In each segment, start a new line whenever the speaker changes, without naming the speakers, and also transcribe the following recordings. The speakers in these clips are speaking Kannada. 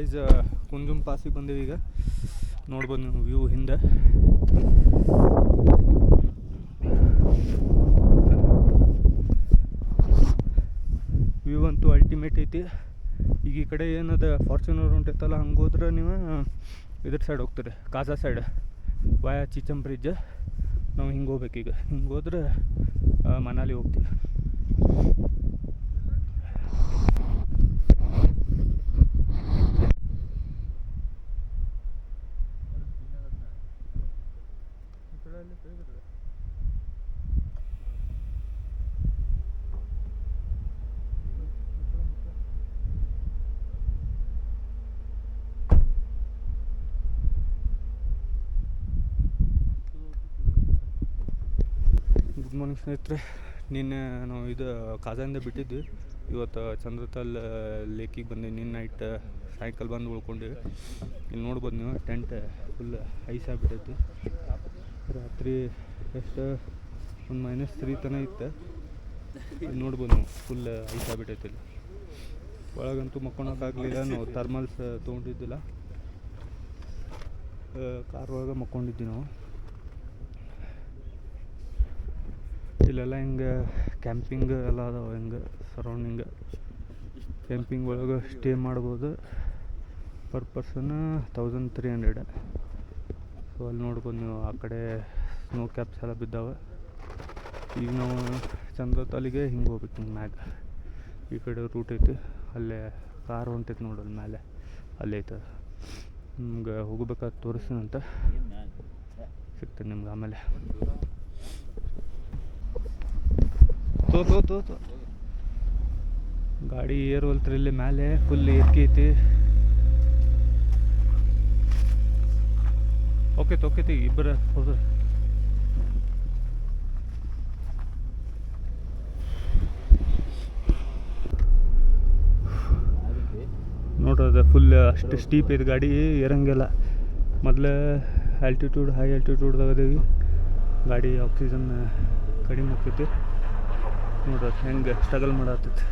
ಗೈಸ್ ಕುಂಜುಮ್ ಪಾಸಿಗೆ ಬಂದೀವಿ ಈಗ. ನೋಡ್ಬೋದು ನೀವು ವ್ಯೂ ಹಿಂದೆ. ವ್ಯೂ ಅಂತೂ ಅಲ್ಟಿಮೇಟ್ ಐತಿ. ಈಗ ಈ ಕಡೆ ಏನದ ಫಾರ್ಚುನರ್ ಹೊಂಟೈತಲ್ಲ, ಹಂಗೆ ಹೋದ್ರೆ ನೀವು ಇದ್ರ ಸೈಡ್ ಹೋಗ್ತೀರಿ, ಕಾಜಾ ಸೈಡ್ ವಾಯಾ ಚಿಚಮ್ ಬ್ರಿಡ್ಜ್. ನಾವು ಹಿಂಗೆ ಹೋಗ್ಬೇಕೀಗ. ಹಿಂಗೆ ಹೋದ್ರೆ ಮನಾಲಿ ಹೋಗ್ತೀವಿ. ಗುಡ್ ಮಾರ್ನಿಂಗ್ ಸ್ನೇಹಿತರೆ. ನಿನ್ನೆ ನಾವು ಇದು ಕಾಜಾಯಿಂದ ಬಿಟ್ಟಿದ್ವಿ. ಇವತ್ತು ಚಂದ್ರತಾಲ್ ಲೇಕಿಗೆ ಬಂದೀವಿ. ನಿನ್ನೆ ನೈಟ್ ಸಾಯಂಕಾಲ ಬಂದು ಉಳ್ಕೊಂಡಿವಿ. ಇಲ್ಲಿ ನೋಡ್ಬೋದು ನೀವು, ಟೆಂಟ್ ಫುಲ್ ಐಸ್ ಆಗಿಬಿಟ್ಟೈತಿ. ರಾತ್ರಿ ಎಷ್ಟು ಒಂದು -3 ತನಕ ಇತ್ತು. ಇಲ್ಲಿ ನೋಡ್ಬೋದು ನೀವು, ಫುಲ್ ಐಸ್ ಆಗಿಬಿಟ್ಟೈತಿ. ಇಲ್ಲಿ ಒಳಗಂತೂ ಮಕ್ಕೊಳಕ್ಕಾಗಲಿಲ್ಲ. ನಾವು ಥರ್ಮಲ್ಸ್ ತೊಗೊಂಡಿದ್ದಿಲ್ಲ, ಕಾರ್ ಒಳಗೆ ಮಕ್ಕೊಂಡಿದ್ವಿ ನಾವು. ಇಲ್ಲೆಲ್ಲ ಹಿಂಗೆ ಕ್ಯಾಂಪಿಂಗ್ ಎಲ್ಲ ಅದಾವೆ. ಹಿಂಗೆ ಸರೌಂಡಿಂಗ್ ಕ್ಯಾಂಪಿಂಗ್ ಒಳಗೆ ಸ್ಟೇ ಮಾಡ್ಬೋದು. Per person 1300. ಸೊ ಅಲ್ಲಿ ನೋಡ್ಬೋದು ನೀವು, ಆ ಕಡೆ ಸ್ನೋ ಕ್ಯಾಪ್ಸ್ ಎಲ್ಲ ಬಿದ್ದಾವೆ. ಈಗ ನಾವು ಚಂದ್ರತಾಲಿಗೆ ಹಿಂಗೆ ಹೋಗ್ಬೇಕು. ಹಿಂಗೆ ಮ್ಯಾಗ ಈ ಕಡೆ ರೂಟ್ ಐತಿ. ಅಲ್ಲೇ ಕಾರ್ ಹೊಂಟೈತಿ ನೋಡೋದು ಮೇಲೆ, ಅಲ್ಲೇ ಐತೆ. ನಿಮ್ಗೆ ಹೋಗ್ಬೇಕಾದ್ರೆ ತೋರಿಸ್ತೀನಂತ, ಸಿಗ್ತದೆ ನಿಮ್ಗೆ ಆಮೇಲೆ. ತೋ ಗಾಡಿ ಏರ್ವಲ್ತ್ರಿ. ಇಲ್ಲಿ ಮೇಲೆ ಫುಲ್ ಏರ್ಕೆ ಐತಿ. ಓಕೆ ಇಬ್ಬರು ಹೋದ್ರೆ ನೋಡ್ರಿ, ಫುಲ್ ಅಷ್ಟು ಸ್ಟೀಪ್ ಐತಿ. ಗಾಡಿ ಏರಂಗಿಲ್ಲ. ಮೊದಲೇ ಹೈ ಆಲ್ಟಿಟ್ಯೂಡ್ದಾಗ ಅದೇವಿ. ಗಾಡಿ ಆಕ್ಸಿಜನ್ ಕಡಿಮೆ ಆಕೈತಿ. ನೋಡ್ರಿ ಹೆಂಗೆ ಸ್ಟ್ರಗಲ್ ಮಾಡತ್ತೈತಿ.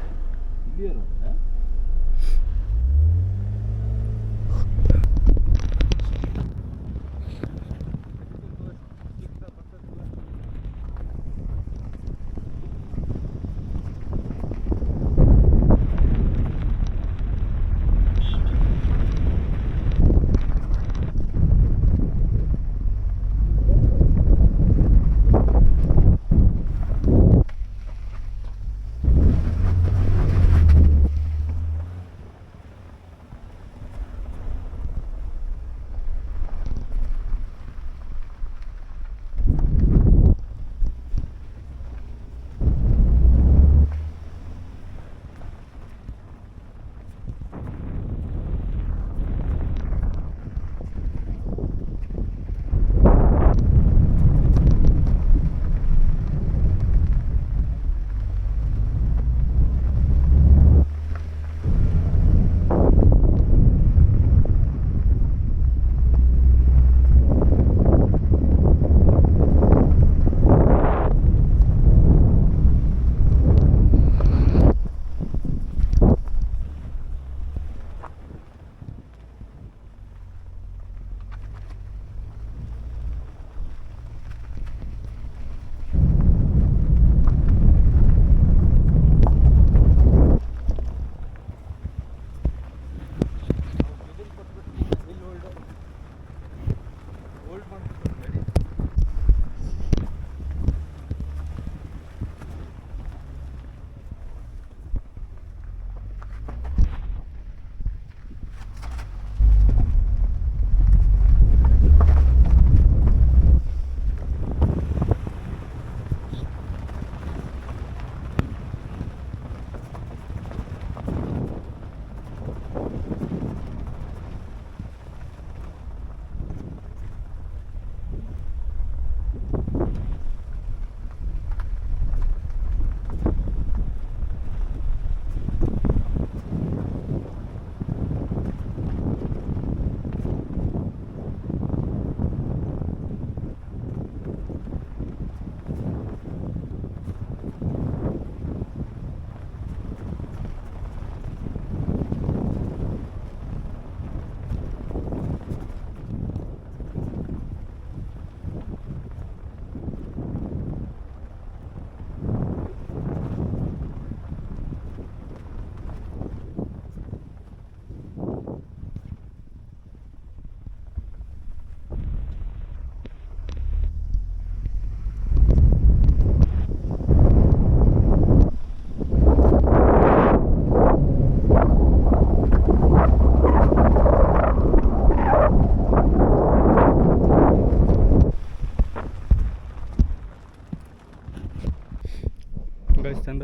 ಗೈಸ್ ಚಂದ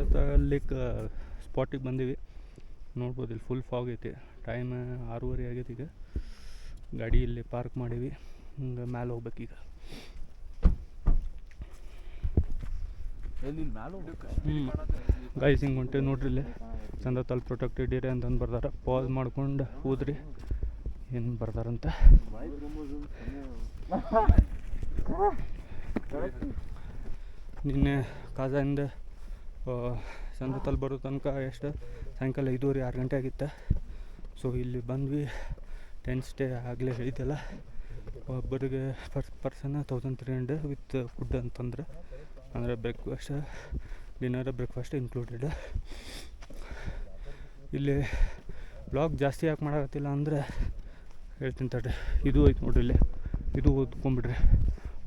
ಲೇಕ್ ಸ್ಪಾಟಿಗೆ ಬಂದೀವಿ. ನೋಡ್ಬೋದು ಇಲ್ಲಿ ಫುಲ್ ಫಾಗ್ ಐತಿ. ಟೈಮ್ 6:30 ಆಗೈತಿ. ಈಗ ಗಾಡಿ ಇಲ್ಲಿ ಪಾರ್ಕ್ ಮಾಡೀವಿ. ಹಿಂಗೆ ಮ್ಯಾಲೆ ಹೋಗ್ಬೇಕೀಗ. ಗೈಸ್ ಹಿಂಗೆ ಹೊಂಟೇವಿ ನೋಡ್ರಿ. ಇಲ್ಲಿ ಚಂದತಲ್ ಪ್ರೊಟೆಕ್ಟೆಡ್ ಏರಿಯಾ ಅಂತಂದು ಬರ್ದಾರ. ಪಾಸ್ ಮಾಡ್ಕೊಂಡು ಹೋದ್ರಿ ಏನು ಬರ್ದಾರಂತ. ನಿನ್ನೆ ಕಾಜಾಯಿಂದ ಚಂದತಲ್ ಬರೋ ತನಕ ಎಷ್ಟು ಸಾಯಂಕಾಲ 5:30 6 ಗಂಟೆ ಆಗಿತ್ತು. ಸೊ ಇಲ್ಲಿ ಬಂದ್ವಿ. ಟೆಂಟ್ ಸ್ಟೇ ಆಗಲೇ ಹೇಳಿದ್ದೆಲ್ಲ. ಒಬ್ಬರಿಗೆ ಪರ್ಸನ್ 1300 ವಿತ್ ಫುಡ್ ಅಂತಂದ್ರೆ, ಅಂದರೆ ಬ್ರೇಕ್ಫಾಸ್ಟ್ ಡಿನ್ನರ್ ಬ್ರೇಕ್ಫಾಸ್ಟ್ ಇನ್ಕ್ಲೂಡೆಡ್. ಇಲ್ಲಿ ಬ್ಲಾಗ್ ಜಾಸ್ತಿ ಯಾಕೆ ಮಾಡಾಕತ್ತಿಲ್ಲ ಅಂದರೆ ಹೇಳ್ತೀನಿ ತಡ್ರಿ. ಇದು ಐತೆ ನೋಡ್ರಿ ಇಲ್ಲಿ, ಇದು ಓದ್ಕೊಂಬಿಡ್ರಿ.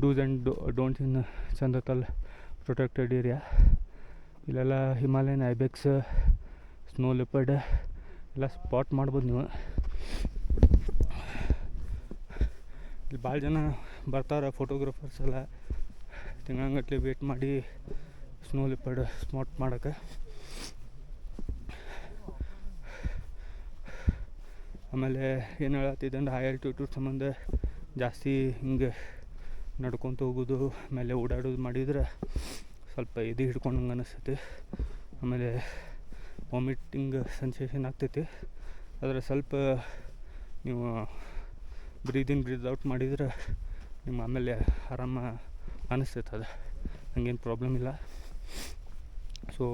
Do's and don'ts in Chandratal protected area. ಇಲ್ಲೆಲ್ಲ ಹಿಮಾಲಯನ್ ಐಬೆಕ್ಸ್, ಸ್ನೋ ಲೆಪರ್ಡ್ ಎಲ್ಲ ಸ್ಪಾಟ್ ಮಾಡ್ಬೋದು ನೀವು. ಇಲ್ಲಿ ಭಾಳ ಜನ ಬರ್ತಾರೆ ಫೋಟೋಗ್ರಾಫರ್ಸ್ ಎಲ್ಲ. ತಿಂಗಳಂಗಟ್ಲೆ ವೇಟ್ ಮಾಡಿ ಸ್ನೋ ಲೆಪರ್ಡ್ ಸ್ಪಾಟ್ ಮಾಡೋಕ್ಕೆ. ಆಮೇಲೆ ಏನು ಹೇಳತ್ತಿದ್ದೆ ಅಂದ್ರೆ ಹೈ ಆಲ್ಟಿಟ್ಯೂಡ್ ಸಂಬಂಧ ಜಾಸ್ತಿ ಹಿಂಗೆ ನಡ್ಕೊತ ಹೋಗೋದು, ಆಮೇಲೆ ಓಡಾಡೋದು ಮಾಡಿದ್ರೆ ಸ್ವಲ್ಪ ಎದೆ ಹಿಡ್ಕೊಂಡಂಗೆ ಅನಿಸ್ತೈತಿ. ಆಮೇಲೆ ವಾಮಿಟಿಂಗ್ ಸೆನ್ಸೇಷನ್ ಆಗ್ತೈತಿ. ಆದರೆ ಸ್ವಲ್ಪ ನೀವು ಬ್ರೀದ್ ಇನ್ ಬ್ರೀದ್ ಔಟ್ ಮಾಡಿದ್ರೆ ನಿಮ್ಮ ಆಮೇಲೆ ಆರಾಮ ಅನಿಸ್ತೈತೆ. ಅದು ಹಂಗೇನು ಪ್ರಾಬ್ಲಮ್ ಇಲ್ಲ. ಸೊ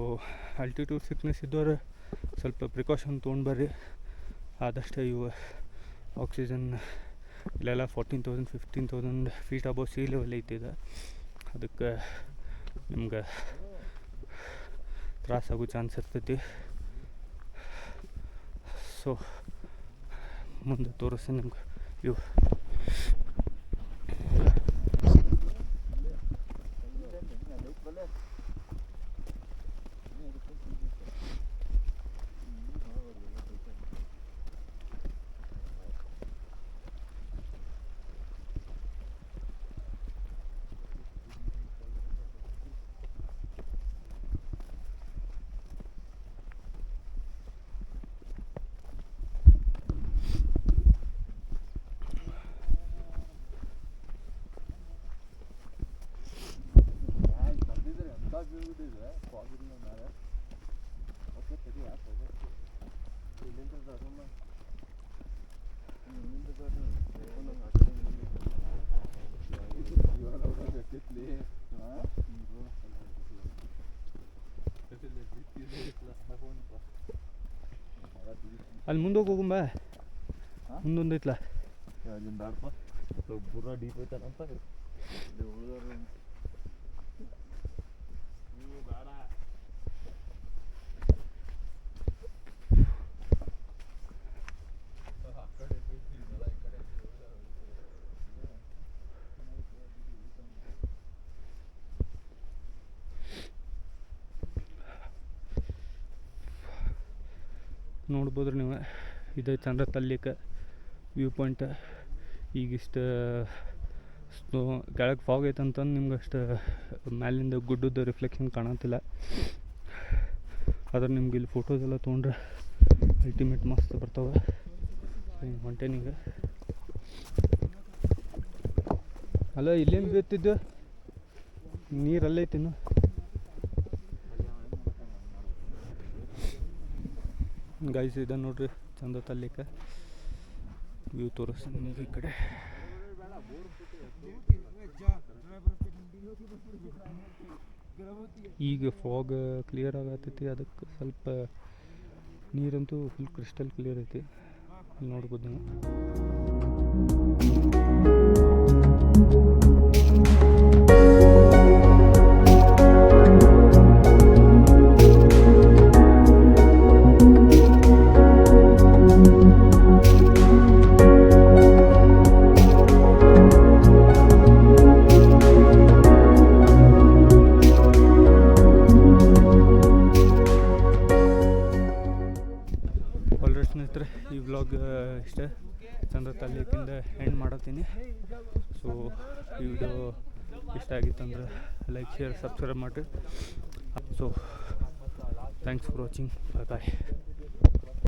ಆಲ್ಟಿಟ್ಯೂಡ್ ಸಿಕ್ನೆಸ್ ಇದ್ದವ್ರು ಸ್ವಲ್ಪ ಪ್ರಿಕಾಷನ್ ತೊಗೊಂಡ್ಬರ್ರಿ. ಆದಷ್ಟು ಇವು ಆಕ್ಸಿಜನ್ ಇಲ್ಲೆಲ್ಲ 14,000 15,000 ಫೀಟ್ ಅಬೋವ್ ಸೀ ಲೆವೆಲ್ ಐತಿದೆ. ಅದಕ್ಕೆ ನಿಮ್ಗೆ ತ್ರಾಸಾಗೋ ಚಾನ್ಸ್ ಇರ್ತೈತಿ. ಸೊ ಮುಂದೆ ತೋರಿಸ್ತೀನಿ ನಿಮ್ಗೆ ಇವು. ಅಲ್ಲಿ ಮುಂದೆ ಹೋಗುಂಬ, ಮುಂದೊಂದು ಐತ್ಲ
ಪೂರ ಡೀಪ್ ಐತಾನಂತ.
ನೋಡ್ಬೋದ್ರಿ ನೀವು. ಇದು ಚಂದ್ರತಲ್ ಲೇಕ್ ವ್ಯೂ ಪಾಯಿಂಟ್. ಈಗಿಷ್ಟು ಸ್ನೋ ಕೆಳಗೆ ಫಾಗ್ ಐತಂತಂದು ನಿಮ್ಗೆ ಅಷ್ಟು ಮ್ಯಾಲಿಂದ ಗುಡ್ಡದ ರಿಫ್ಲೆಕ್ಷನ್ ಕಾಣತ್ತಿಲ್ಲ. ಆದ್ರೆ ನಿಮ್ಗೆ ಇಲ್ಲಿ ಫೋಟೋಸ್ ಎಲ್ಲ ತೊಗೊಂಡ್ರೆ ಅಲ್ಟಿಮೇಟ್ ಮಸ್ತ್ ಬರ್ತಾವೆ. ಹೊಂಟೇನೀಗ. ಅಲ್ಲ ಇಲ್ಲೇನು ಬೀಳ್ತಿದ್ದು ನೀರು ಅಲ್ಲೈತಿನ್ನು. ಗೈಸ್ ಇದೆ ನೋಡ್ರಿ ಚಂದತಲ್ ಲೇಕ್ ವ್ಯೂ ತೋರಿಸ್ತೀನಿ ನಿಮಗೆ ಈ ಕಡೆ. ಈಗ ಫಾಗ್ ಕ್ಲಿಯರ್ ಆಗತ್ತೈತಿ. ಅದಕ್ಕೆ ಸ್ವಲ್ಪ ನೀರಂತೂ ಫುಲ್ ಕ್ರಿಸ್ಟಲ್ ಕ್ಲಿಯರ್ ಐತಿ. ಇಲ್ಲಿ ನೋಡ್ಬೋದು ನೀವು. ಸ್ನೇಹಿತರೆ, ಈ ವ್ಲಾಗ್ ಇಷ್ಟೇ. ಚಂದ್ರತಲ್ ಲೇಕಿಂದ ಎಂಡ್ ಮಾಡತ್ತೀನಿ. ಸೊ ಈ ವಿಡಿಯೋ ಇಷ್ಟ ಆಗಿತ್ತಂದ್ರೆ ಲೈಕ್ ಶೇರ್ ಸಬ್ಸ್ಕ್ರೈಬ್ ಮಾಡಿರಿ. So thanks for watching. Bye bye.